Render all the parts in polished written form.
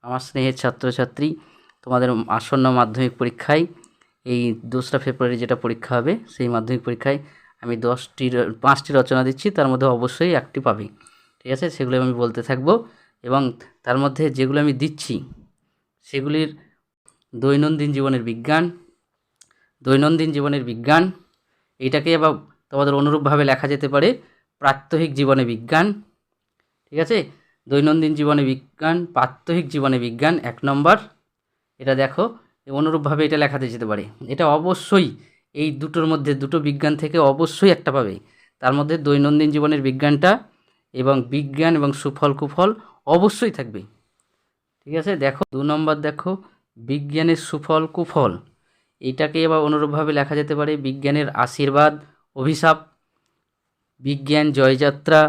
আমার স্নেহের ছাত্রছাত্রী, তোমাদের আসন্ন মাধ্যমিক পরীক্ষায় এই 2রা ফেব্রুয়ারি যেটা পরীক্ষা হবে, সেই মাধ্যমিক পরীক্ষায় আমি 5টি রচনা দিচ্ছি, তার মধ্যে অবশ্যই একটি পাবে। ঠিক আছে, সেগুলো আমি বলতে থাকবো এবং তার মধ্যে যেগুলো আমি দিচ্ছি সেগুলির দৈনন্দিন জীবনের বিজ্ঞান, এইটাকে আবার তোমাদের অনুরূপভাবে লেখা যেতে পারে প্রাত্যহিক জীবনে বিজ্ঞান। ঠিক আছে, দৈনন্দিন জীবনে বিজ্ঞান, প্রাত্যহিক জীবনে বিজ্ঞান 1 নম্বর। এটা দেখো, অনুরূপভাবে এটা লেখাতে যেতে পারে। এটা অবশ্যই এই দুটোর মধ্যে, দুটো বিজ্ঞান থেকে অবশ্যই একটা পাবে। তার মধ্যে দৈনন্দিন জীবনের বিজ্ঞানটা এবং বিজ্ঞান এবং সুফল কুফল অবশ্যই থাকবে। ঠিক আছে, দেখো 2 নম্বর, দেখো বিজ্ঞানের সুফল কুফল, এইটাকে এবার অনুরূপভাবে লেখা যেতে পারে বিজ্ঞানের আশীর্বাদ অভিশাপ, বিজ্ঞান জয়যাত্রা,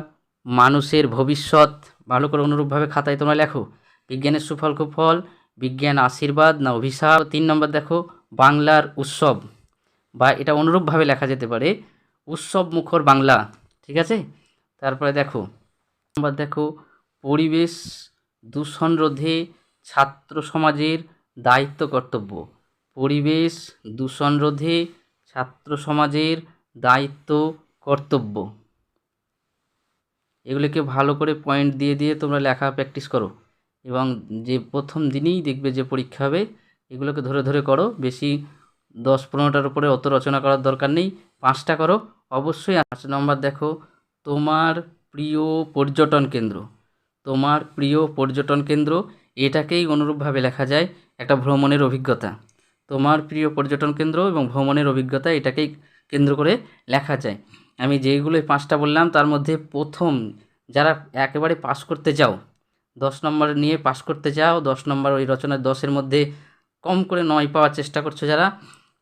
মানুষের ভবিষ্যৎ। ভালো করে অনুরূপভাবে খাতায় তোমরা লেখো, বিজ্ঞানের সুফল কুফল, বিজ্ঞান আশীর্বাদ না অভিশাপ। 3 নম্বর দেখো বাংলার উৎসব, বা এটা অনুরূপভাবে লেখা যেতে পারে উৎসব মুখর বাংলা। ঠিক আছে, তারপরে দেখো নম্বর, দেখো পরিবেশ দূষণ রোধে ছাত্র সমাজের দায়িত্ব কর্তব্য। পরিবেশ দূষণ রোধে ছাত্র সমাজের দায়িত্ব কর্তব্য, এগুলিকে ভালো করে পয়েন্ট দিয়ে দিয়ে তোমরা লেখা প্র্যাকটিস করো এবং যে প্রথম দিনেই দেখবে যে পরীক্ষা হবে, এগুলোকে ধরে ধরে করো। বেশি 10-15টার উপরে অত রচনা করার দরকার নেই, 5টা করো অবশ্যই। 5 নম্বর দেখো তোমার প্রিয় পর্যটন কেন্দ্র। তোমার প্রিয় পর্যটন কেন্দ্র, এটাকেই অনুরূপভাবে লেখা যায় একটা ভ্রমণের অভিজ্ঞতা। তোমার প্রিয় পর্যটন কেন্দ্র এবং ভ্রমণের অভিজ্ঞতা, এটাকেই কেন্দ্র করে লেখা যায়। আমি যেইগুলো 5টা বললাম তার মধ্যে প্রথম যারা একেবারে পাস করতে চাও, 10 নম্বর নিয়ে পাস করতে চাও, 10 নম্বর ওই রচনার 10-এর মধ্যে কম করে 9 পাওয়ার চেষ্টা করছো যারা,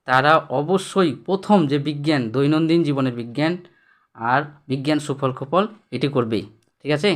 তারা অবশ্যই প্রথম যে বিজ্ঞান, দৈনন্দিন জীবনের বিজ্ঞান আর বিজ্ঞান সুফল কুফল, এটি করবেই। ঠিক আছে।